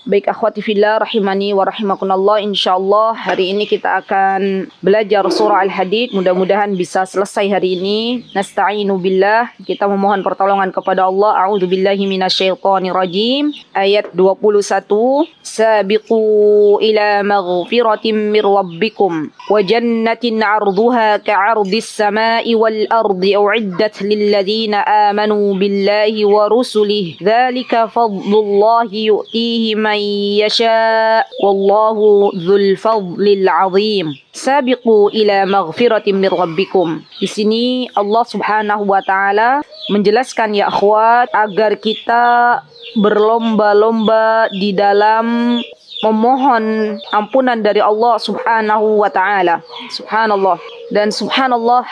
Baik akhwati fillah rahimani wa rahimakumullah, insyaallah hari ini kita akan belajar surah Al-Hadid. Mudah-mudahan bisa selesai hari ini. Nasta'inu billah, kita memohon pertolongan kepada Allah. A'udzu billahi minasyaitonir rajim. Ayat 21. Sabiqu ila maghfiratin mir rabbikum wa jannatin 'arduha ka'ardis samai wal ardi u'iddat lil ladzina amanu billahi wa rusulihi. Dzalika fadlullahi yu'tihi man yasha wallahu dzul fadlil azim. Sabiqu ila maghfiratin mir rabbikum. Di sini Allah Subhanahu wa taala menjelaskan ya akhwat agar kita berlomba-lomba di dalam memohon ampunan dari Allah Subhanahu wa taala. Subhanallah. Dan subhanallah,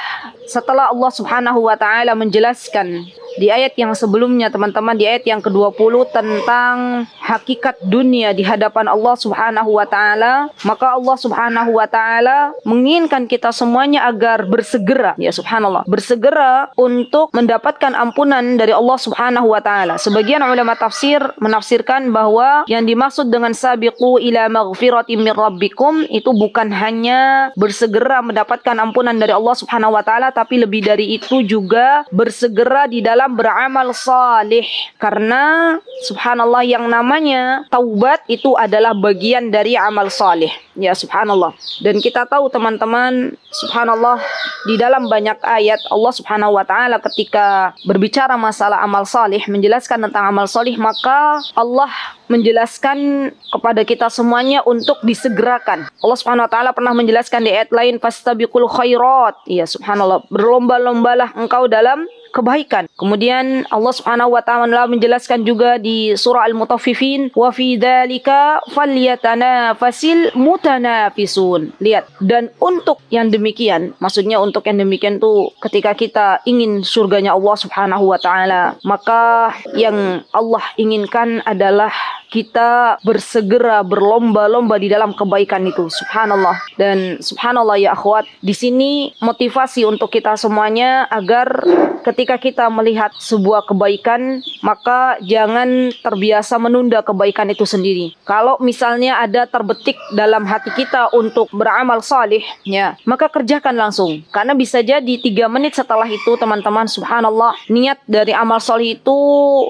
setelah Allah Subhanahu wa taala menjelaskan di ayat yang sebelumnya teman-teman, di ayat yang ke-20 tentang hakikat dunia di hadapan Allah Subhanahu wa taala, maka Allah Subhanahu wa taala menginginkan kita semuanya agar bersegera, ya subhanallah, bersegera untuk mendapatkan ampunan dari Allah Subhanahu wa taala. Sebagian ulama tafsir menafsirkan bahwa yang dimaksud dengan sabiqu ila maghfiratin mir rabbikum itu bukan hanya bersegera mendapatkan ampunan dari Allah Subhanahu wa taala, tapi lebih dari itu juga bersegera di dalam beramal salih. Karena subhanallah yang namanya taubat itu adalah bagian dari amal salih. Ya subhanallah. Dan kita tahu teman-teman, subhanallah, di dalam banyak ayat Allah Subhanahu wa taala ketika berbicara masalah amal salih, menjelaskan tentang amal salih, maka Allah menjelaskan kepada kita semuanya untuk disegerakan. Allah Subhanahu wa taala pernah menjelaskan di ayat lain, fastabiqul khairat. Ya subhanallah, berlomba-lombalah engkau dalam kebaikan. Kemudian Allah Subhanahu wa taala menjelaskan juga di surah Al-Mutaffifin, wa fi dzalika falyatanafasil mutanafisun. Lihat, dan untuk yang demikian, maksudnya untuk yang demikian tuh ketika kita ingin surganya Allah Subhanahu wa taala, maka yang Allah inginkan adalah kita bersegera berlomba-lomba di dalam kebaikan itu. Subhanallah. Dan subhanallah ya akhwat, di sini motivasi untuk kita semuanya agar ketika kita melihat sebuah kebaikan, maka jangan terbiasa menunda kebaikan itu sendiri. Kalau misalnya ada terbetik dalam hati kita untuk beramal salih, ya, maka kerjakan langsung. Karena bisa jadi 3 menit setelah itu teman-teman, subhanallah, niat dari amal salih itu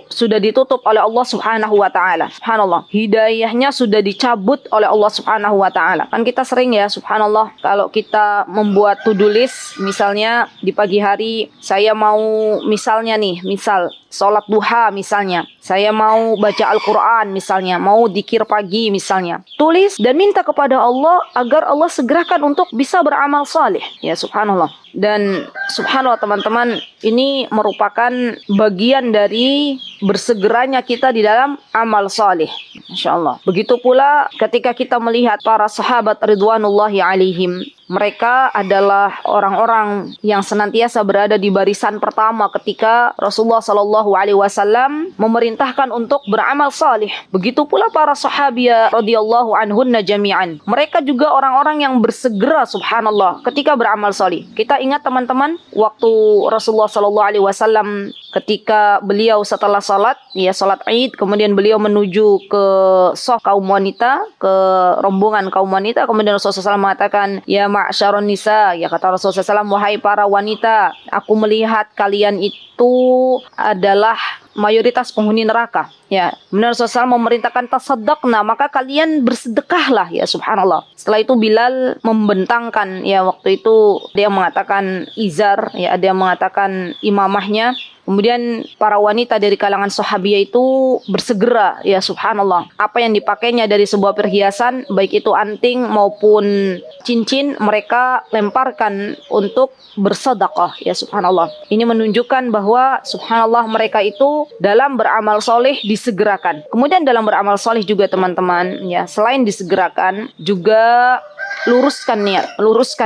sudah ditutup oleh Allah Subhanahu wa taala. Subhanallah, hidayahnya sudah dicabut oleh Allah Subhanahu wa taala. Kan kita sering ya, subhanallah, kalau kita membuat to-do list, misalnya di pagi hari saya mau misalnya nih, misal sholat duha misalnya, saya mau baca Al-Quran misalnya, mau dzikir pagi misalnya, tulis dan minta kepada Allah agar Allah segerakan untuk bisa beramal saleh. Ya subhanallah. Dan subhanallah teman-teman, ini merupakan bagian dari bersegeranya kita di dalam amal saleh. Masya Allah. Begitu pula ketika kita melihat para sahabat ridwanullahi alaihim, mereka adalah orang-orang yang senantiasa berada di barisan pertama ketika Rasulullah Shallallahu Alaihi Wasallam memerintahkan untuk beramal salih. Begitu pula para sahabiah radhiyallahu anhunna jami'an. Mereka juga orang-orang yang bersegera subhanallah ketika beramal salih. Kita ingat teman-teman, waktu Rasulullah Shallallahu Alaihi Wasallam ketika beliau setelah salat, ya salat Id, kemudian beliau menuju ke saf kaum wanita, ke rombongan kaum wanita, kemudian Rasulullah SAW mengatakan, ya ma'syaron nisa, ya kata Rasulullah SAW, wahai para wanita, aku melihat kalian itu adalah mayoritas penghuni neraka. Ya, benar Rasulullah SAW memerintahkan tasaddaqna, maka kalian bersedekahlah, ya subhanallah. Setelah itu Bilal membentangkan, ya waktu itu dia mengatakan izar, ya ada yang mengatakan imamahnya. Kemudian para wanita dari kalangan sahabiah itu bersegera, ya subhanallah. Apa yang dipakainya dari sebuah perhiasan, baik itu anting maupun cincin, mereka lemparkan untuk bersedekah, ya subhanallah. Ini menunjukkan bahwa subhanallah mereka itu dalam beramal soleh disegerakan. Kemudian dalam beramal soleh juga teman-teman, ya selain disegerakan juga luruskan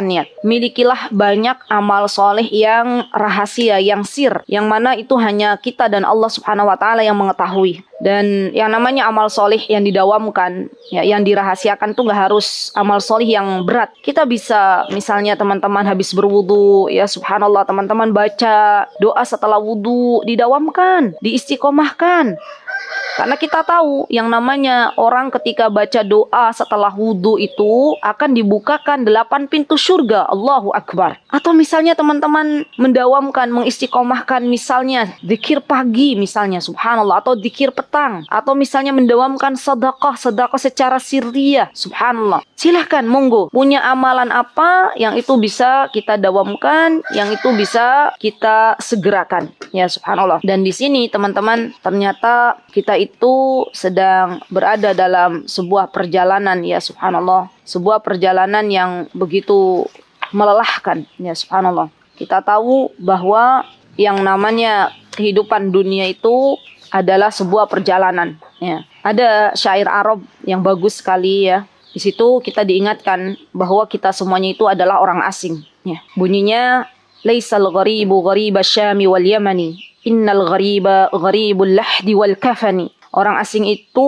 niat. Milikilah banyak amal soleh yang rahasia, yang sir, yang mana itu hanya kita dan Allah Subhanahu wa taala yang mengetahui. Dan yang namanya amal soleh yang didawamkan, ya, yang dirahasiakan tuh nggak harus amal soleh yang berat. Kita bisa misalnya teman-teman habis berwudu, ya subhanallah, teman-teman baca doa setelah wudu, didawamkan, diistiqomahkan. Karena kita tahu yang namanya orang ketika baca doa setelah wudhu itu akan dibukakan 8 pintu surga. Allahu Akbar. Atau misalnya teman-teman mendawamkan, mengistiqomahkan misalnya zikir pagi misalnya, subhanallah, atau zikir petang, atau misalnya mendawamkan sedekah secara sirriyah, subhanallah. Silahkan, monggo. Punya amalan apa yang itu bisa kita dawamkan, yang itu bisa kita segerakan. Ya, subhanallah. Dan di sini teman-teman, ternyata kita itu sedang berada dalam sebuah perjalanan, ya subhanallah. Sebuah perjalanan yang begitu melelahkan, ya subhanallah. Kita tahu bahwa yang namanya kehidupan dunia itu adalah sebuah perjalanan, ya. Ada syair Arab yang bagus sekali, ya. Di situ kita diingatkan bahwa kita semuanya itu adalah orang asing, ya. Bunyinya, laisal gharibu gharibasy Syami wal Yamani, innal ghariba gharibul lahdi wal kafani. Orang asing itu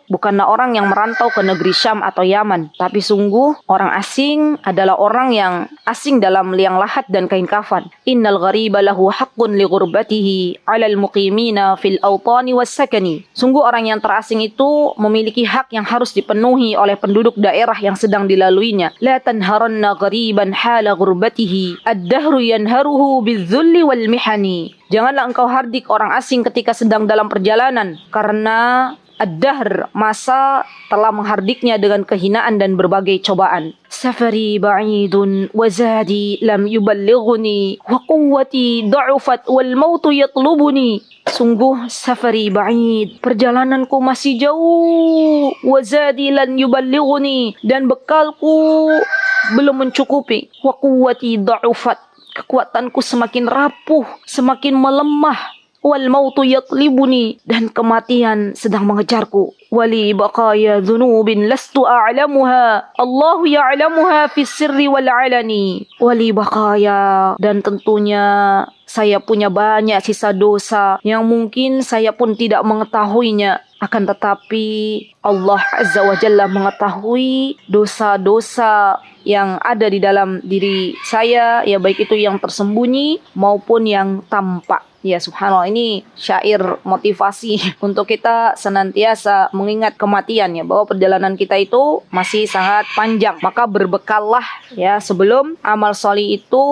bukanlah orang yang merantau ke negeri Syam atau Yaman, tapi sungguh orang asing adalah orang yang asing dalam liang lahat dan kain kafan. Innal ghariba lahu haqqun li ghurbatihi 'alal muqimina fil awtani was sakani. Sungguh orang yang terasing itu memiliki hak yang harus dipenuhi oleh penduduk daerah yang sedang dilaluinya. La tanharanna ghariban hala ghurbatihi, ad-dahru yanharuhu bidzulli wal mihani. Janganlah engkau hardik orang asing ketika sedang dalam perjalanan, karena ad-dahr, masa, telah menghardiknya dengan kehinaan dan berbagai cobaan. Safari ba'idun wa zadi lam yuballighuni wa quwwati da'ufat wal mautu yatlubuni. Sungguh safari ba'id, perjalananku masih jauh, wa zadi lan yuballighuni, dan bekalku belum mencukupi, wa quwwati da'ufat, kekuatanku semakin rapuh, semakin melemah. Wal mautu yatlibuni, dan kematian sedang mengejarku. Wali baqaya dzunubin lastu a'lamuha, Allahu ya'lamuha fis sirri wal 'alani. Wali baqaya, dan tentunya saya punya banyak sisa dosa yang mungkin saya pun tidak mengetahuinya. Akan tetapi Allah Azza wa Jalla mengetahui dosa-dosa yang ada di dalam diri saya, ya baik itu yang tersembunyi maupun yang tampak. Ya subhanallah, ini syair motivasi untuk kita senantiasa mengingat kematian, ya, bahwa perjalanan kita itu masih sangat panjang. Maka berbekallah, ya, sebelum amal solih itu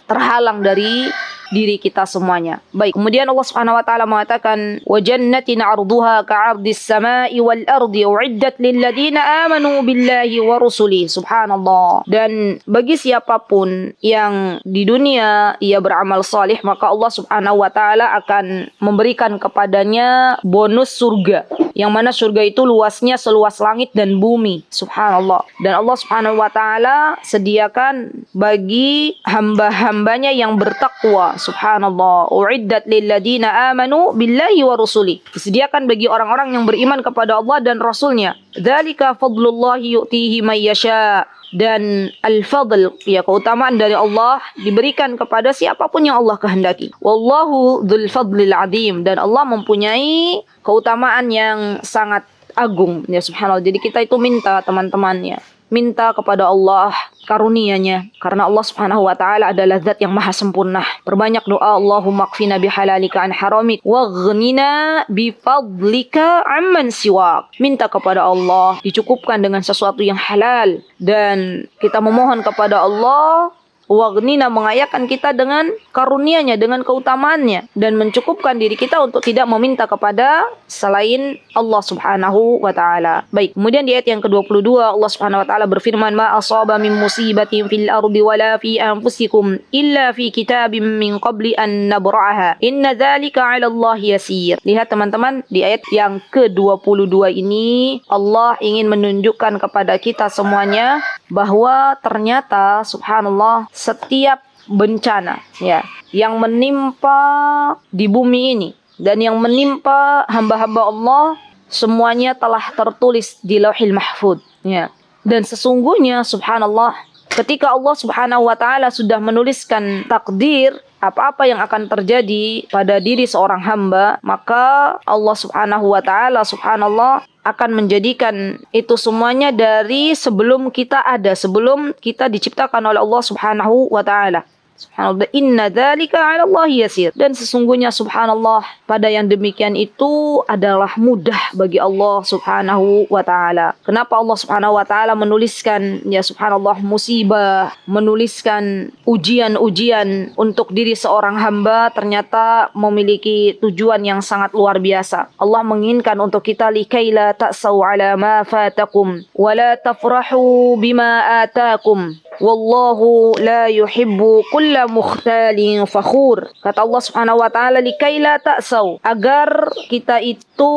terhalang dari diri kita semuanya. Baik, kemudian Allah Subhanahu wa taala mengatakan, wa jannatin 'arduha ka'ardis sama'i wal ardi u'iddat lil ladzina amanu billahi wa rusuli. Subhanallah. Dan bagi siapapun yang di dunia ia beramal salih, maka Allah Subhanahu wa taala akan memberikan kepadanya bonus surga, yang mana surga itu luasnya seluas langit dan bumi. Subhanallah. Dan Allah Subhanahu wa taala sediakan bagi hamba-hambanya yang bertakwa. Subhanallah. Uiddat lil ladina amanu billahi wa rusuli. Disediakan bagi orang-orang yang beriman kepada Allah dan Rasulnya. Dzalika fadlullahi yu'tihi may yasha. Dan al-fadl, ya, keutamaan dari Allah diberikan kepada siapapun yang Allah kehendaki. Wallahu dzul fadlil azim. Dan Allah mempunyai keutamaan yang sangat agung, ya subhanallah. Jadi kita itu minta, teman-teman, ya, minta kepada Allah karunia-Nya, karena Allah Subhanahu wa taala adalah zat yang maha sempurna. Perbanyak doa, Allahumma qfina bihalalika an haramik waghnina bifadlika amman siwak. Minta kepada Allah dicukupkan dengan sesuatu yang halal, dan kita memohon kepada Allah waghnina, mengayakan kita dengan karunia-Nya, dengan keutamaannya, dan mencukupkan diri kita untuk tidak meminta kepada selain Allah Subhanahu wa taala. Baik, kemudian di ayat yang ke-22 Allah Subhanahu wa taala berfirman, ma asaba min musibatin fil ardi wala fi anfusikum illa fi kitabim min qabli an nabra'aha inna dzalika 'ala Allah yasir. Lihat teman-teman, di ayat yang ke-22 ini Allah ingin menunjukkan kepada kita semuanya bahwa ternyata subhanallah setiap bencana, ya, yang menimpa di bumi ini dan yang menimpa hamba-hamba Allah semuanya telah tertulis di Lauhil Mahfuz, ya. Dan sesungguhnya subhanallah, ketika Allah Subhanahu wa taala sudah menuliskan takdir apa-apa yang akan terjadi pada diri seorang hamba, maka Allah Subhanahu wa taala subhanallah akan menjadikan itu semuanya dari sebelum kita ada, sebelum kita diciptakan oleh Allah Subhanahu wa taala. Subhanallah, inna dzalika 'ala Allah yasir. Dan sesungguhnya subhanallah, pada yang demikian itu adalah mudah bagi Allah Subhanahu wa taala. Kenapa Allah Subhanahu wa taala menuliskan ya subhanallah musibah, menuliskan ujian-ujian untuk diri seorang hamba, ternyata memiliki tujuan yang sangat luar biasa. Allah menginginkan untuk kita likaila ta'sau 'ala ma fatakum wa la tafrahu bima atakum. Wallahu la yuhibbu kulla mukhtalin fakhur. Kata Allah Subhanahu wa taala, likaila ta'sau, agar kita itu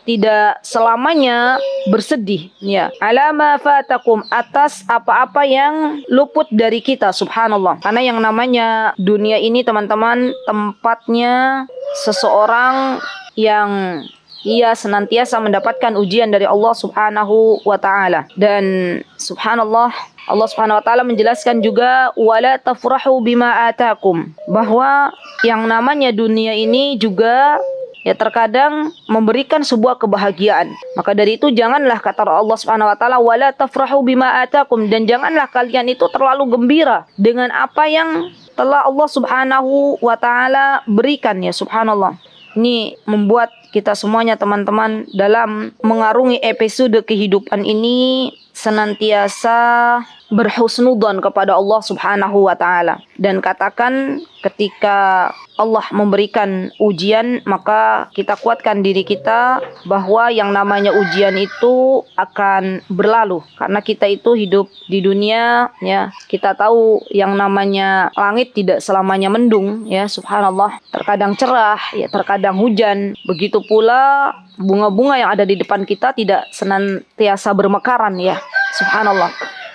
tidak selamanya bersedih ya, ala ma fatakum, atas apa-apa yang luput dari kita, subhanallah. Karena yang namanya dunia ini teman-teman, tempatnya seseorang yang ia senantiasa mendapatkan ujian dari Allah Subhanahu wa taala. Dan subhanallah, Allah Subhanahu wa taala menjelaskan juga wala tafrahu bima atakum, bahwa yang namanya dunia ini juga ya terkadang memberikan sebuah kebahagiaan. Maka dari itu janganlah, kata Allah Subhanahu wa taala, wala tafrahu bima atakum, dan janganlah kalian itu terlalu gembira dengan apa yang telah Allah Subhanahu wa taala berikan ya subhanallah. Ini membuat kita semuanya teman-teman dalam mengarungi episode kehidupan ini senantiasa berhusnudzon kepada Allah Subhanahu wa taala, dan katakan ketika Allah memberikan ujian, maka kita kuatkan diri kita bahwa yang namanya ujian itu akan berlalu, karena kita itu hidup di dunia ya, kita tahu yang namanya langit tidak selamanya mendung ya subhanallah, terkadang cerah ya, terkadang hujan. Begitu pula bunga-bunga yang ada di depan kita tidak senantiasa bermekaran ya subhanallah.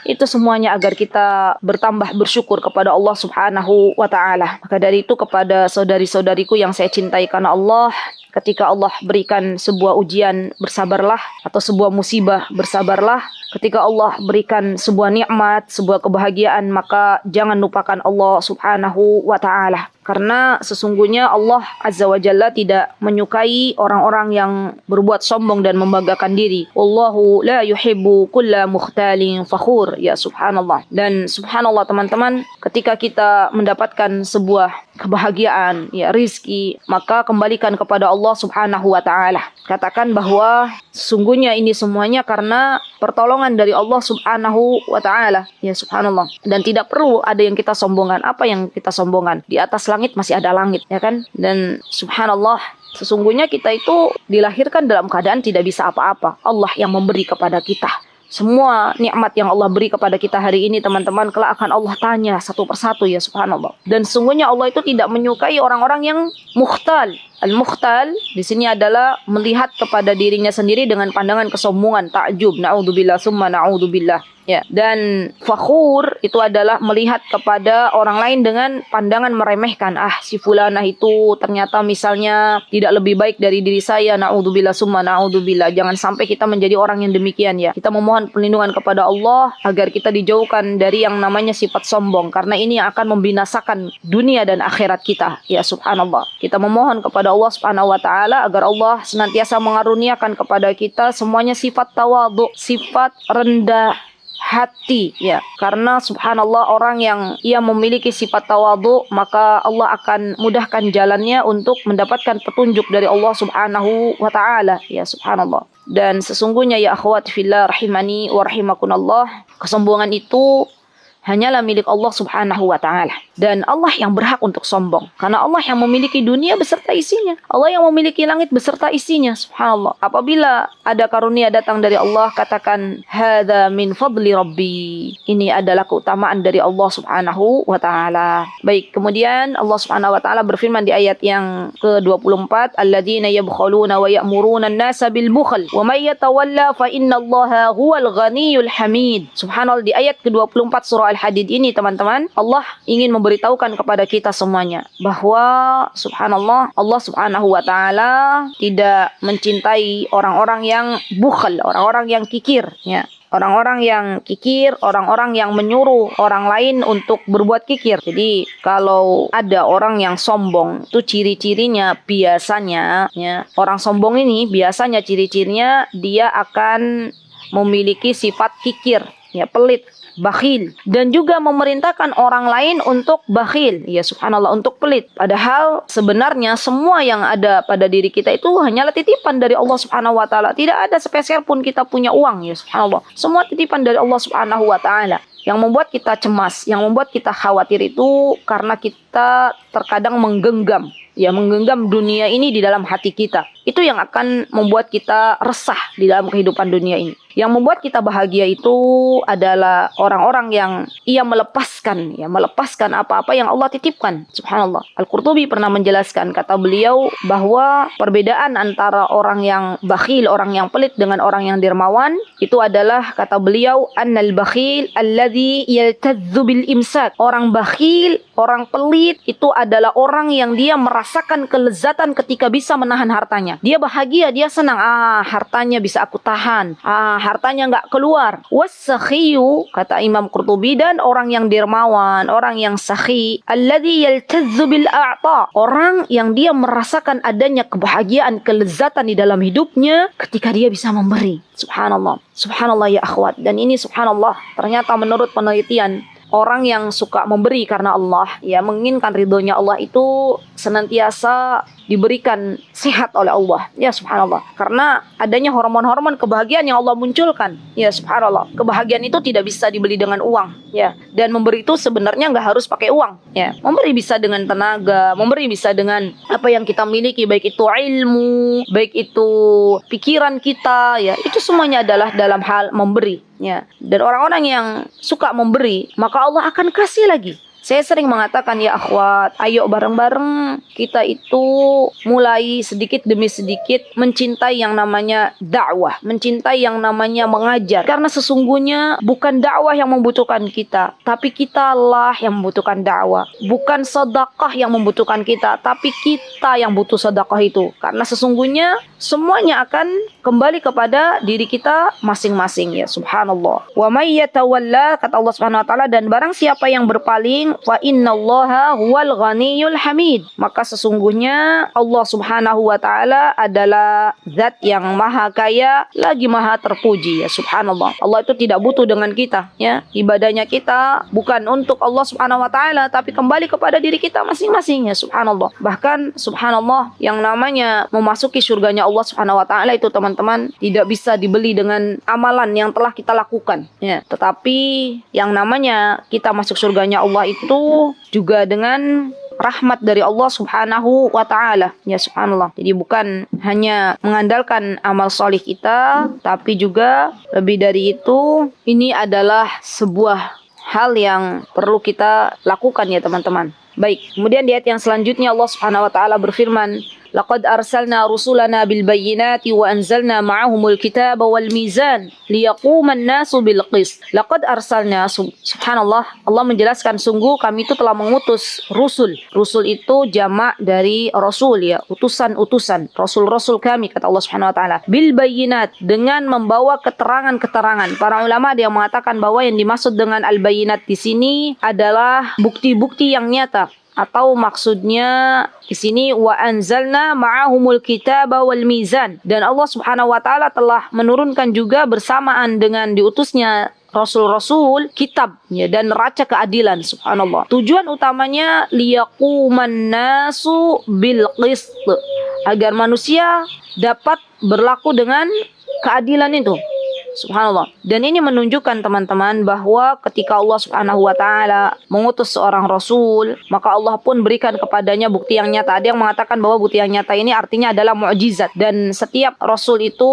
Itu semuanya agar kita bertambah bersyukur kepada Allah Subhanahu wa taala. Maka dari itu kepada saudari-saudariku yang saya cintai karena Allah, ketika Allah berikan sebuah ujian, bersabarlah, atau sebuah musibah, bersabarlah. Ketika Allah berikan sebuah nikmat, sebuah kebahagiaan, maka jangan lupakan Allah Subhanahu wa taala. Karena sesungguhnya Allah Azza wa Jalla tidak menyukai orang-orang yang berbuat sombong dan membanggakan diri. Wallahu la yuhibbu kulla mukhtalin fakhur ya subhanallah. Dan subhanallah teman-teman, ketika kita mendapatkan sebuah kebahagiaan ya, rizki, maka kembalikan kepada Allah Subhanahu wa taala. Katakan bahwa sesungguhnya ini semuanya karena pertolongan dari Allah Subhanahu wa taala ya subhanallah. Dan tidak perlu ada yang kita sombongkan. Apa yang kita sombongkan? Di atas langit masih ada langit ya kan. Dan subhanallah, sesungguhnya kita itu dilahirkan dalam keadaan tidak bisa apa-apa. Allah yang memberi kepada kita. Semua nikmat yang Allah beri kepada kita hari ini teman-teman, kelak akan Allah tanya satu persatu ya subhanallah. Dan sesungguhnya Allah itu tidak menyukai orang-orang yang mukhtal. Al-mukhtal di sini adalah melihat kepada dirinya sendiri dengan pandangan kesombongan, takjub, naudzubillah summa naudzubillah. Ya, dan fakhur itu adalah melihat kepada orang lain dengan pandangan meremehkan. Ah, si fulanah itu ternyata misalnya tidak lebih baik dari diri saya. Naudzubillah summa naudzubillah. Jangan sampai kita menjadi orang yang demikian ya. Kita memohon perlindungan kepada Allah agar kita dijauhkan dari yang namanya sifat sombong, karena ini akan membinasakan dunia dan akhirat kita. Ya subhanallah. Kita memohon kepada Allah Subhanahu wa taala agar Allah senantiasa mengaruniakan kepada kita semuanya sifat tawadhu, sifat rendah hati ya, karena subhanallah orang yang ia memiliki sifat tawadhu, maka Allah akan mudahkan jalannya untuk mendapatkan petunjuk dari Allah Subhanahu wa taala ya subhanallah. Dan sesungguhnya ya akhwati fillah rahimani wa rahimakumullah, kesombongan itu hanyalah milik Allah Subhanahu wa taala, dan Allah yang berhak untuk sombong, karena Allah yang memiliki dunia beserta isinya, Allah yang memiliki langit beserta isinya subhanallah. Apabila ada karunia datang dari Allah, katakan hadza min fadli rabbi, ini adalah keutamaan dari Allah Subhanahu wa taala. Baik, kemudian Allah Subhanahu wa taala berfirman di ayat yang ke-24, alladzina yabkhuluna wa ya'muruna an-nasa bil bukhl wa may yatawalla fa innallaha huwal ghaniyyul hamid. Subhanallah, di ayat ke-24 surah Al-Hadid ini teman-teman, Allah ingin memberitahukan kepada kita semuanya bahwa subhanallah, Allah Subhanahu wa taala tidak mencintai orang-orang yang bukhl, orang-orang yang kikir ya. Orang-orang yang kikir, orang-orang yang menyuruh orang lain untuk berbuat kikir. Jadi kalau ada orang yang sombong, itu ciri-cirinya biasanya ya, orang sombong ini biasanya ciri-cirinya dia akan memiliki sifat kikir ya pelit, bakhil, dan juga memerintahkan orang lain untuk bakhil, ya subhanallah, untuk pelit. Padahal sebenarnya semua yang ada pada diri kita itu hanyalah titipan dari Allah Subhanahu wa taala. Tidak ada sepeser pun kita punya uang, ya subhanallah. Semua titipan dari Allah Subhanahu wa taala. Yang membuat kita cemas, yang membuat kita khawatir itu karena kita terkadang menggenggam dunia ini di dalam hati kita. Itu yang akan membuat kita resah di dalam kehidupan dunia ini. Yang membuat kita bahagia itu adalah orang-orang yang ia melepaskan apa-apa yang Allah titipkan. Subhanallah. Al-Qurtubi pernah menjelaskan, kata beliau, bahwa perbedaan antara orang yang bakhil, orang yang pelit dengan orang yang dermawan itu adalah, kata beliau, annal bakhil alladhi yaltadzu bil imsak. Orang bakhil, orang pelit itu adalah orang yang dia merasakan kelezatan ketika bisa menahan hartanya. Dia bahagia, dia senang. Hartanya bisa aku tahan. Hartanya nggak keluar. Was-sakhiyu, kata Imam Qurtubi, dan orang yang dermawan, orang yang sakhi, alladhi yaltazzu bil a'ta, orang yang dia merasakan adanya kebahagiaan, kelezatan di dalam hidupnya ketika dia bisa memberi. Subhanallah. Subhanallah ya akhwat. Dan ini subhanallah, ternyata menurut penelitian, orang yang suka memberi karena Allah, ya menginginkan ridhonya Allah, itu senantiasa diberikan sehat oleh Allah, ya subhanallah. Karena adanya hormon-hormon kebahagiaan yang Allah munculkan, ya subhanallah. Kebahagiaan itu tidak bisa dibeli dengan uang, ya. Dan memberi itu sebenarnya nggak harus pakai uang, ya. Memberi bisa dengan tenaga, memberi bisa dengan apa yang kita miliki, baik itu ilmu, baik itu pikiran kita, ya. Itu semuanya adalah dalam hal memberi, ya. Dan orang-orang yang suka memberi, maka Allah akan kasih lagi. Saya sering mengatakan, ya akhwat, ayo bareng-bareng kita itu mulai sedikit demi sedikit mencintai yang namanya dakwah, mencintai yang namanya mengajar. Karena sesungguhnya bukan dakwah yang membutuhkan kita, tapi kitalah yang membutuhkan dakwah. Bukan sedekah yang membutuhkan kita, tapi kita yang butuh sedekah itu. Karena sesungguhnya semuanya akan kembali kepada diri kita masing-masing, ya subhanallah. Wa may yatawalla, kata Allah Subhanahu wa taala, dan barang siapa yang berpaling, fa innallaha huwal ghaniyul hamid, maka sesungguhnya Allah Subhanahu wa taala adalah zat yang maha kaya lagi maha terpuji, ya subhanallah. Allah itu tidak butuh dengan kita, ya. Ibadahnya kita bukan untuk Allah Subhanahu wa taala, tapi kembali kepada diri kita masing-masing, ya subhanallah. Bahkan subhanallah, yang namanya memasuki surganya Allah Subhanahu wa taala itu, teman-teman, tidak bisa dibeli dengan amalan yang telah kita lakukan, ya. Tetapi yang namanya kita masuk surganya Allah itu juga dengan rahmat dari Allah Subhanahu wa taala, ya subhanallah. Jadi bukan hanya mengandalkan amal soleh kita, tapi juga lebih dari itu, ini adalah sebuah hal yang perlu kita lakukan, ya teman-teman. Baik, kemudian di ayat yang selanjutnya Allah Subhanahu wa taala berfirman, laqad arsalna rusulana bil bayyinati wa anzalna ma'ahumul kitaba wal mizan liyaquman nasu bil qist. Laqad arsalna, subhanallah, Allah menjelaskan, sungguh kami itu telah mengutus rusul. Rusul itu jamak dari rasul, ya, utusan-utusan, rasul-rasul kami, kata Allah Subhanahu wa taala, bil bayyinat, dengan membawa keterangan-keterangan. Para ulama ada yang mengatakan bahwa yang dimaksud dengan al bayyinat di sini adalah bukti-bukti yang nyata. Atau maksudnya di sini wa anzalna ma'ahumul kitaba wal mizan, dan Allah Subhanahu wa taala telah menurunkan juga bersamaan dengan diutusnya rasul-rasul kitab, ya, dan neraca keadilan, subhanallah. Tujuan utamanya liyaquman nasu bil qist, agar manusia dapat berlaku dengan keadilan itu. Subhanallah. Dan ini menunjukkan, teman-teman, bahwa ketika Allah Subhanahu wa taala mengutus seorang rasul, maka Allah pun berikan kepadanya bukti yang nyata. Ada yang mengatakan bahwa bukti yang nyata ini artinya adalah mukjizat, dan setiap rasul itu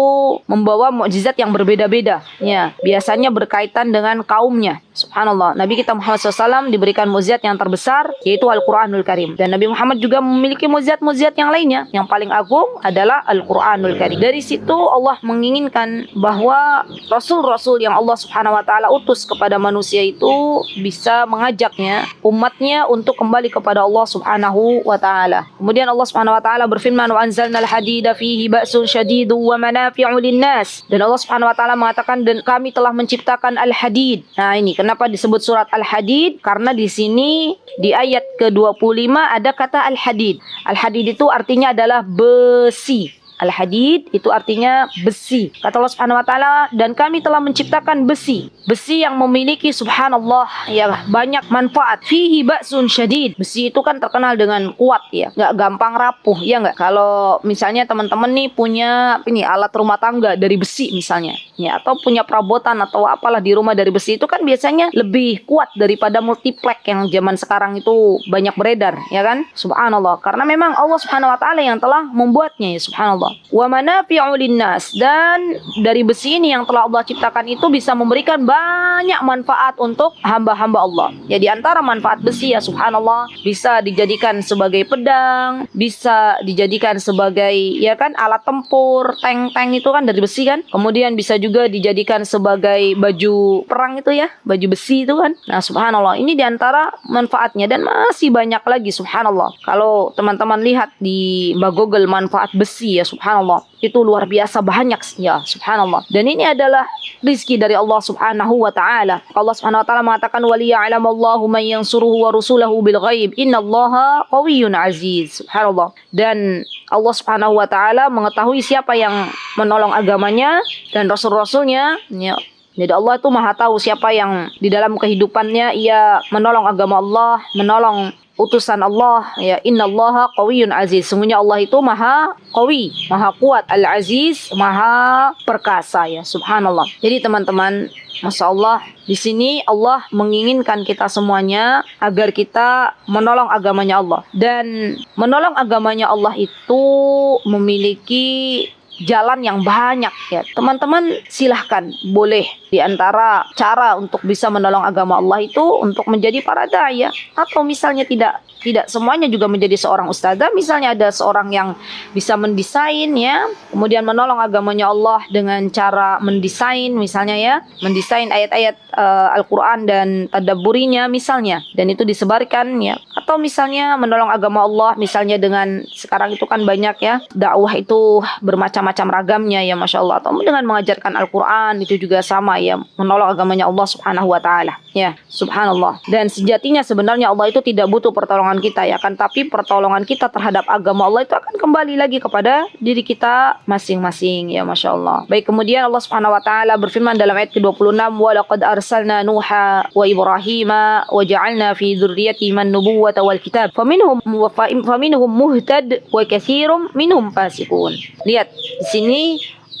membawa mukjizat yang berbeda-beda, ya. Biasanya berkaitan dengan kaumnya. Subhanallah. Nabi kita Muhammad SAW diberikan mukjizat yang terbesar, yaitu Al-Quranul Karim. Dan Nabi Muhammad juga memiliki mukjizat-mukjizat yang lainnya. Yang paling agung adalah Al-Quranul Karim. Dari situ Allah menginginkan bahwa rasul-rasul yang Allah Subhanahu wa taala utus kepada manusia itu bisa mengajaknya, umatnya, untuk kembali kepada Allah Subhanahu wa taala. Kemudian Allah Subhanahu wa taala berfirman, wa anzalnal hadida fihi ba'sun syadidun wa manafi'u linnas. Dan Allah Subhanahu wa taala mengatakan, dan kami telah menciptakan al-hadid. Nah, ini kenapa disebut surat al-hadid? Karena di sini di ayat ke-25 ada kata al-hadid. Al-hadid itu artinya adalah besi. Al-hadid itu artinya besi. Kata Allah Subhanahu wa taala, dan kami telah menciptakan besi. Besi yang memiliki subhanallah ya banyak manfaat. Fihi ba'sun syadid. Besi itu kan terkenal dengan kuat ya, nggak gampang rapuh ya nggak. Kalau misalnya teman-teman nih punya ini alat rumah tangga dari besi misalnya, ya atau punya perabotan atau apalah di rumah dari besi itu kan biasanya lebih kuat daripada multiplek yang zaman sekarang itu banyak beredar ya kan. Subhanallah, karena memang Allah Subhanahu wa taala yang telah membuatnya ya subhanallah. Wa manafi'u linnas, dan dari besi ini yang telah Allah ciptakan itu bisa memberikan banyak manfaat untuk hamba-hamba Allah. Ya di antara manfaat besi ya subhanallah, bisa dijadikan sebagai pedang, bisa dijadikan sebagai ya kan alat tempur, tank-tank itu kan dari besi kan. Kemudian bisa juga dijadikan sebagai baju perang itu ya, baju besi itu kan. Nah subhanallah, ini di antara manfaatnya dan masih banyak lagi subhanallah. Kalau teman-teman lihat di Google manfaat besi ya subhanallah, itu luar biasa banyak ya subhanallah. Dan ini adalah rizki dari Allah Subhanahu wa taala. Allah Subhanahu wa taala mengatakan waliya'lamallahu man yansuruhu wa rusulahu bil ghaib innallaha qawiyyun aziz. Subhanallah. Dan Allah Subhanahu wa taala mengetahui siapa yang menolong agamanya dan rasul-rasulnya ya. Jadi Allah itu maha tahu siapa yang di dalam kehidupannya ia menolong agama Allah, menolong utusan Allah ya. Innallaha qawiyyun aziz. Sungguhnya Allah itu maha qawi, maha kuat, al-aziz, maha perkasa ya subhanallah. Jadi teman-teman, masya Allah, di sini Allah menginginkan kita semuanya agar kita menolong agamanya Allah. Dan menolong agamanya Allah itu memiliki jalan yang banyak ya. Teman-teman silahkan, boleh di antara cara untuk bisa menolong agama Allah itu untuk menjadi para dai, atau misalnya tidak semuanya juga menjadi seorang ustazah. Misalnya ada seorang yang bisa mendesain ya, kemudian menolong agamanya Allah dengan cara mendesain misalnya ya, mendesain ayat-ayat Al-Quran dan tadabburinya misalnya, dan itu disebarkan ya. Atau misalnya menolong agama Allah misalnya dengan, sekarang itu kan banyak ya, dakwah itu bermacam-macam ragamnya ya masya Allah. Atau dengan mengajarkan Al-Quran, itu juga sama ya, menolong agamanya Allah Subhanahu wa ta'ala ya subhanallah. Dan sejatinya sebenarnya Allah itu tidak butuh pertolongan kita ya kan, tapi pertolongan kita terhadap agama Allah itu akan kembali lagi kepada diri kita masing-masing ya masya Allah. Baik, kemudian Allah Subhanahu wa ta'ala berfirman dalam ayat ke-26, wa laqad arsalna Nuha wa Ibrahima wa ja'alna fi dzurriyyatihim an-nubuwwata wal kitab faminhum muhtad wa katsirum minhum fasiqun. Lihat di sini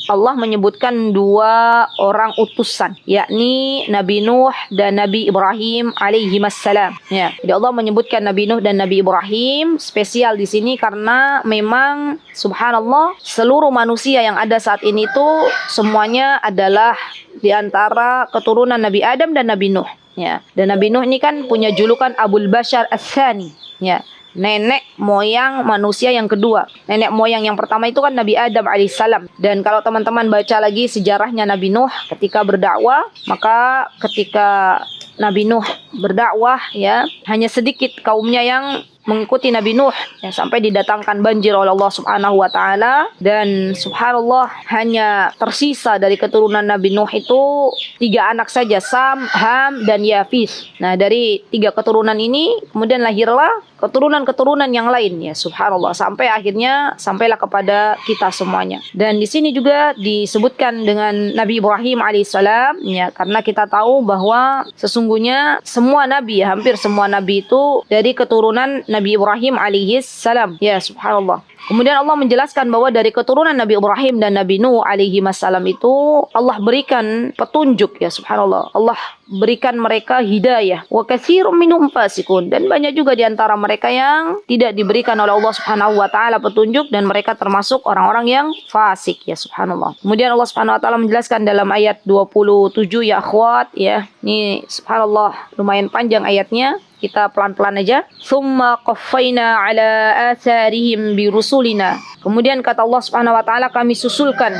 Allah menyebutkan dua orang utusan, yakni Nabi Nuh dan Nabi Ibrahim alaihimassalam. Ya, jadi Allah menyebutkan Nabi Nuh dan Nabi Ibrahim spesial di sini karena memang subhanallah seluruh manusia yang ada saat ini tuh semuanya adalah di antara keturunan Nabi Adam dan Nabi Nuh. Ya, dan Nabi Nuh ini kan punya julukan Abul Bashar Ats-Tsani. Ya, nenek moyang manusia yang kedua. Nenek moyang yang pertama itu kan Nabi Adam alaihissalam. Dan kalau teman-teman baca lagi sejarahnya Nabi Nuh ketika berdakwah, maka ketika Nabi Nuh berdakwah ya, hanya sedikit kaumnya yang mengikuti Nabi Nuh ya, sampai didatangkan banjir oleh Allah Subhanahu wa taala. Dan subhanallah hanya tersisa dari keturunan Nabi Nuh itu 3 anak saja, Sam, Ham, dan Yafis. Nah, dari 3 keturunan ini kemudian lahirlah keturunan-keturunan yang lain ya subhanallah, sampai akhirnya sampailah kepada kita semuanya. Dan di sini juga disebutkan dengan Nabi Ibrahim alaihissalam ya, karena kita tahu bahwa sesungguhnya semua nabi ya, hampir semua nabi itu dari keturunan Nabi Ibrahim alaihissalam ya subhanallah. Kemudian Allah menjelaskan bahwa dari keturunan Nabi Ibrahim dan Nabi Nuh alaihi wassalam itu Allah berikan petunjuk ya subhanallah. Allah berikan mereka hidayah. Wa katsirum minhum fasiqun, dan banyak juga di antara mereka yang tidak diberikan oleh Allah Subhanahu wa taala petunjuk, dan mereka termasuk orang-orang yang fasik ya subhanallah. Kemudian Allah Subhanahu wa taala menjelaskan dalam ayat 27 ya akhwat ya. Ini subhanallah lumayan panjang ayatnya. Kita pelan-pelan aja. Tsumma qaffayna ala atharihim bi rusulina. Kemudian kata Allah Subhanahu wa taala, kami susulkan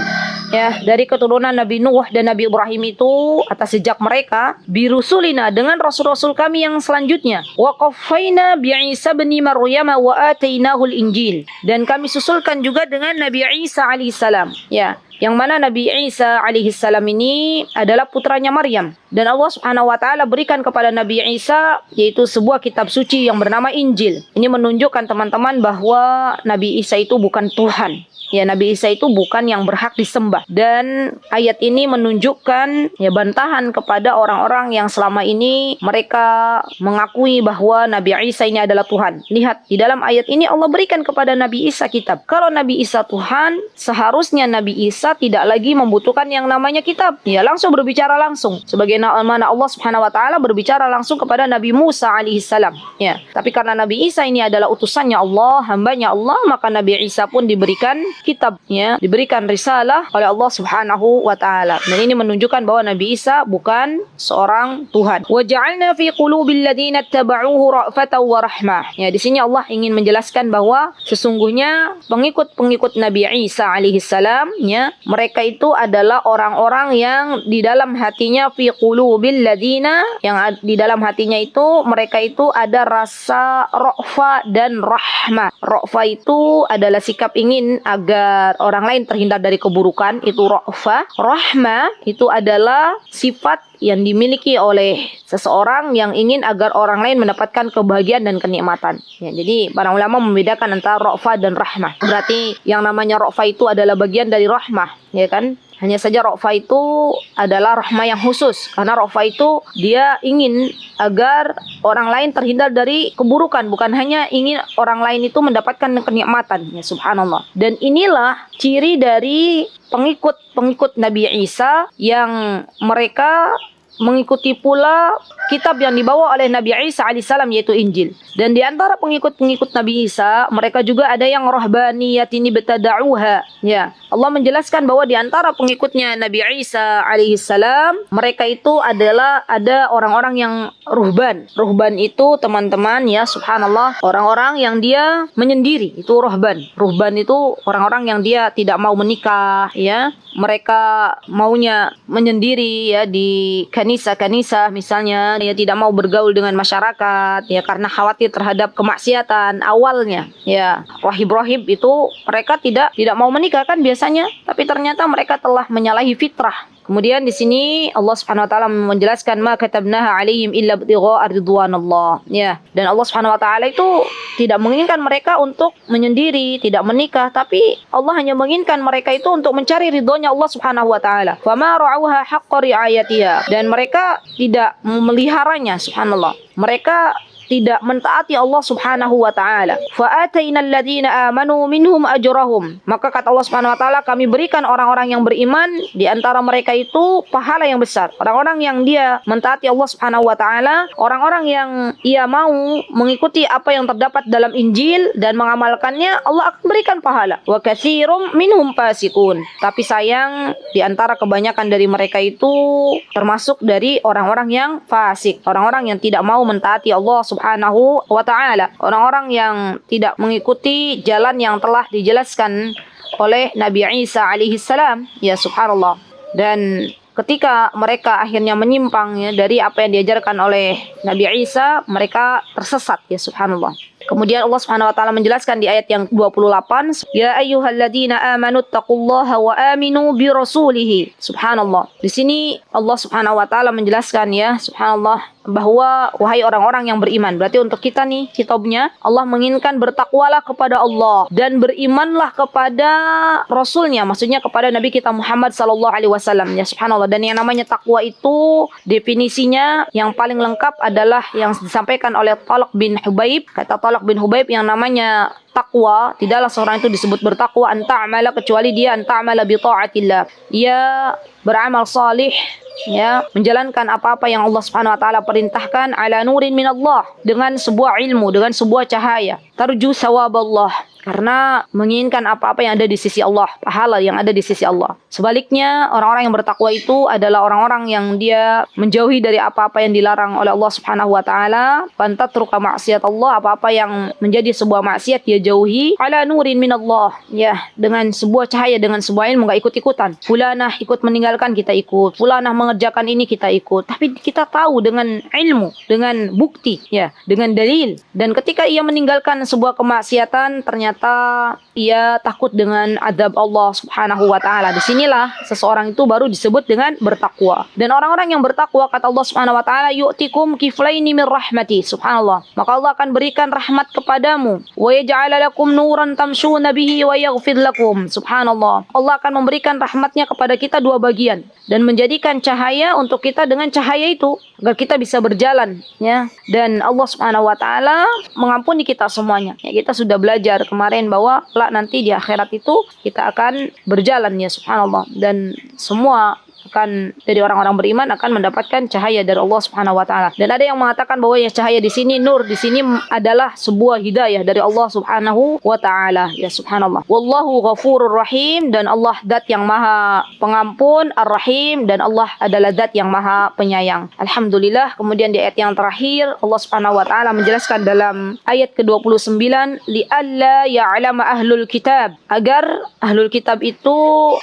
ya dari keturunan Nabi Nuh dan Nabi Ibrahim itu atas jejak mereka bi rusulina dengan rasul-rasul kami yang selanjutnya. Wa qaffayna bi Isa bin Maryam wa atainahu al-Injil. Dan kami susulkan juga dengan Nabi Isa alaihissalam ya, yang mana Nabi Isa alaihissalam ini adalah putranya Maryam. Dan Allah Subhanahu wa taala berikan kepada Nabi Isa yaitu sebuah kitab suci yang bernama Injil. Ini menunjukkan teman-teman bahwa Nabi Isa itu bukan Tuhan. Ya, Nabi Isa itu bukan yang berhak disembah. Dan ayat ini menunjukkan ya bantahan kepada orang-orang yang selama ini mereka mengakui bahwa Nabi Isa ini adalah Tuhan. Lihat, di dalam ayat ini Allah berikan kepada Nabi Isa kitab. Kalau Nabi Isa Tuhan, seharusnya Nabi Isa tidak lagi membutuhkan yang namanya kitab. Ya, langsung berbicara langsung. Sebagaimana Allah Subhanahu wa taala berbicara langsung kepada Nabi Musa alaihissalam. Ya, tapi karena Nabi Isa ini adalah utusannya Allah, hambanya Allah, maka Nabi Isa pun diberikan kitab, ya, diberikan risalah oleh Allah Subhanahu wa taala. Dan ini menunjukkan bahwa Nabi Isa bukan seorang Tuhan. Wa ja'alna fi qulubil ladzina ittaba'uhu ra'fatan wa rahmah. Ya, di sini Allah ingin menjelaskan bahwa sesungguhnya pengikut-pengikut Nabi Isa alaihissalam, ya, mereka itu adalah orang-orang yang di dalam hatinya fi qulubil ladzina, yang di dalam hatinya itu mereka itu ada rasa ra'fa dan rahmah. Ra'fa itu adalah sikap ingin agar orang lain terhindar dari keburukan, itu ra'fa. Rahmah itu adalah sifat yang dimiliki oleh seseorang yang ingin agar orang lain mendapatkan kebahagiaan dan kenikmatan. Ya, jadi para ulama membedakan antara ra'fa dan rahmah. Berarti yang namanya ra'fa itu adalah bagian dari rahmah, ya kan? Hanya saja ra'fa itu adalah rahmah yang khusus. Karena ra'fa itu dia ingin agar orang lain terhindar dari keburukan. Bukan hanya ingin orang lain itu mendapatkan kenikmatan. Ya, subhanallah. Dan inilah ciri dari pengikut Nabi Isa yang mereka mengikuti pula kitab yang dibawa oleh Nabi Isa alaihissalam, yaitu Injil. Dan di antara pengikut-pengikut Nabi Isa, mereka juga ada yang rahbaniyatin ibtada'uha. Ya, Allah menjelaskan bahwa di antara pengikutnya Nabi Isa alaihissalam, mereka itu adalah ada orang-orang yang ruhban. Ruhban itu, teman-teman, ya, subhanallah, orang-orang yang dia menyendiri, itu ruhban. Ruhban itu orang-orang yang dia tidak mau menikah, ya. Mereka maunya menyendiri, ya, di kanisa misalnya, dia tidak mau bergaul dengan masyarakat, ya, karena khawatir terhadap kemaksiatan awalnya. Ya, rahib-rahib itu mereka tidak mau menikah kan biasanya, tapi ternyata mereka telah menyalahi fitrah. Kemudian di sini Allah Subhanahu wa taala menjelaskan ma katabnaha alaihim illa ibtigha'a ridwanallah. Ya, dan Allah Subhanahu wa taala itu tidak menginginkan mereka untuk menyendiri, tidak menikah, tapi Allah hanya menginginkan mereka itu untuk mencari ridhonya Allah Subhanahu wa taala. Fa ma ra'awha haqqa ri'ayatiha. Dan mereka tidak memeliharanya, subhanallah. Mereka tidak mentaati Allah Subhanahu wa taala. Fa atainal ladzina amanu minhum ajrahum. Maka kata Allah Subhanahu wa taala, kami berikan orang-orang yang beriman di antara mereka itu pahala yang besar. Orang-orang yang dia mentaati Allah Subhanahu wa taala, orang-orang yang ia mau mengikuti apa yang terdapat dalam Injil dan mengamalkannya, Allah akan berikan pahala. Wa katsirum minhum fasiqun. Tapi sayang, di antara kebanyakan dari mereka itu termasuk dari orang-orang yang fasik, orang-orang yang tidak mau mentaati Allah Subhanahu wa ta'ala, orang-orang yang tidak mengikuti jalan yang telah dijelaskan oleh Nabi Isa alaihi salam. Ya, subhanallah. Dan ketika mereka akhirnya menyimpang, ya, dari apa yang diajarkan oleh Nabi Isa, mereka tersesat, ya, subhanallah. Kemudian Allah Subhanahu wa taala menjelaskan di ayat yang 28, ya ayyuhalladzina amanu taqullaha wa aminu bi rasulih. Subhanallah. Di sini Allah Subhanahu wa taala menjelaskan, ya, subhanallah, bahwa wahai orang-orang yang beriman. Berarti untuk kita nih kitabnya, Allah menginginkan bertakwalah kepada Allah dan berimanlah kepada Rasulnya, maksudnya kepada Nabi kita Muhammad sallallahu alaihi wasallam, ya, subhanallah. Dan yang namanya takwa itu definisinya yang paling lengkap adalah yang disampaikan oleh Talq bin Hubaib. Kata Talq bin Hubaib, yang namanya takwa, tidaklah seorang itu disebut bertakwa anta'amala kecuali dia anta'amala bi ta'atillah. Ia beramal salih, ya, menjalankan apa-apa yang Allah Subhanahu wa taala perintahkan ala nurin min Allah, dengan sebuah ilmu, dengan sebuah cahaya. Tarju sawaballah, karena menginginkan apa-apa yang ada di sisi Allah, pahala yang ada di sisi Allah. Sebaliknya, orang-orang yang bertakwa itu adalah orang-orang yang dia menjauhi dari apa-apa yang dilarang oleh Allah Subhanahu wa taala, pantatruka maksiat Allah, apa-apa yang menjadi sebuah maksiat dia jauhi, ala nurin min Allah, ya, dengan sebuah cahaya, dengan sebuah ilmu, enggak ikut-ikutan. Fulanah ikut meninggalkan, kita ikut. Fulanah mengerjakan ini, kita ikut. Tapi kita tahu dengan ilmu, dengan bukti, ya, dengan dalil. Dan ketika ia meninggalkan sebuah kemaksiatan, ternyata ia takut dengan azab Allah Subhanahu wa taala. Disinilah seseorang itu baru disebut dengan bertakwa. Dan orang-orang yang bertakwa, kata Allah Subhanahu wa taala, yu'tikum kiflaini min rahmati. Subhanallah. Maka Allah akan berikan rahmat kepadamu. Wa yaj'al yaj'ala lakum nuran tamshuna bihi wa yaghfir lakum. Subhanallah. Allah akan memberikan rahmatnya kepada kita dua bagian dan menjadikan cahaya untuk kita dengan cahaya itu agar kita bisa berjalan, ya. Dan Allah Subhanahu wa taala mengampuni kita semuanya. Ya, kita sudah belajar kemarin bahwa kelak nanti di akhirat itu kita akan berjalan, ya, subhanallah, dan semua akan dari orang-orang beriman akan mendapatkan cahaya dari Allah Subhanahu wa taala. Dan ada yang mengatakan bahwa ya cahaya di sini, nur di sini adalah sebuah hidayah dari Allah Subhanahu wa taala. Ya, subhanallah. Wallahu ghafurur rahim, dan Allah zat yang maha pengampun, ar-rahim, dan Allah adalah zat yang maha penyayang. Alhamdulillah. Kemudian di ayat yang terakhir Allah Subhanahu wa taala menjelaskan dalam ayat ke-29, li'alla ya'lama ahlul kitab, agar ahlul kitab itu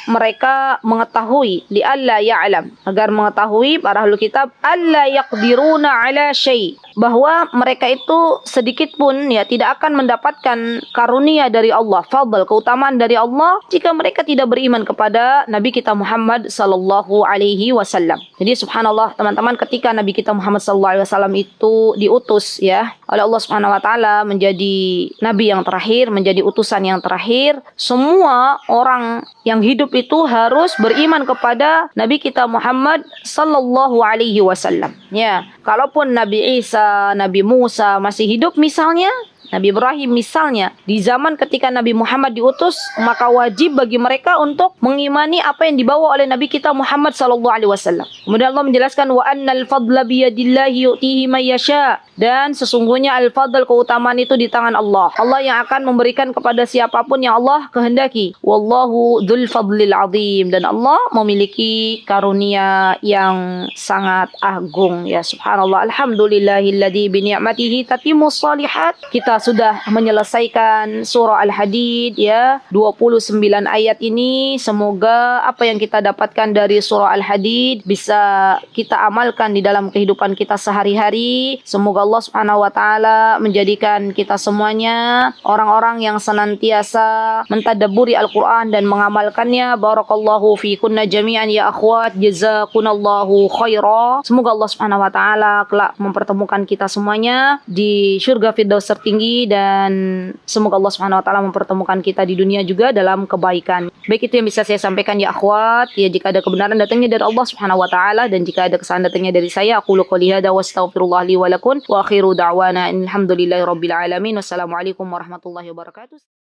mereka mengetahui, li'alla ya'lam, agar mengetahui para ahlul kitab, alla yaqdiruna ala syai', bahwa mereka itu sedikit pun ya tidak akan mendapatkan karunia dari Allah, fadl, keutamaan dari Allah jika mereka tidak beriman kepada Nabi kita Muhammad sallallahu alaihi wasallam. Jadi subhanallah teman-teman, ketika Nabi kita Muhammad sallallahu alaihi wasallam itu diutus ya oleh Allah Subhanahu wa taala menjadi nabi yang terakhir, menjadi utusan yang terakhir, semua orang yang hidup itu harus beriman kepada Nabi kita Muhammad sallallahu alaihi wasallam. Ya, kalaupun Nabi Isa, Nabi Musa masih hidup misalnya, Nabi Ibrahim misalnya, di zaman ketika Nabi Muhammad diutus, maka wajib bagi mereka untuk mengimani apa yang dibawa oleh Nabi kita Muhammad sallallahu alaihi wasallam. Kemudian Allah menjelaskan wa annal fadla biyadillahi yu'tihi may yasha, dan sesungguhnya al-fadl, keutamaan itu di tangan Allah. Allah yang akan memberikan kepada siapapun yang Allah kehendaki. Wallahu dzul fadlil azim, dan Allah memiliki karunia yang sangat agung, ya subhanallah. Alhamdulillahilladzi bi ni'matihi tatimmus shalihat. Kita sudah menyelesaikan surah Al-Hadid ya, 29 ayat ini. Semoga apa yang kita dapatkan dari surah Al-Hadid bisa kita amalkan di dalam kehidupan kita sehari-hari. Semoga Allah Subhanahu wa taala menjadikan kita semuanya orang-orang yang senantiasa mentadabburi Al-Qur'an dan mengamalkannya. Barakallahu fikunna jami'an ya akhwat, jazakunallahu khaira. Semoga Allah Subhanahu wa taala kelak mempertemukan kita semuanya di surga firdaus tertinggi, dan semoga Allah Subhanahu wa taala mempertemukan kita di dunia juga dalam kebaikan. Baik, itu yang bisa saya sampaikan ya akhwat. Ya, jika ada kebenaran datangnya dari Allah Subhanahu wa taala, dan jika ada kesalahan datangnya dari saya, aqulu qouli hadza wa astaghfirullah li wa lakum wa akhiru da'wana alhamdulillahi rabbil alamin. Wassalamualaikum warahmatullahi wabarakatuh.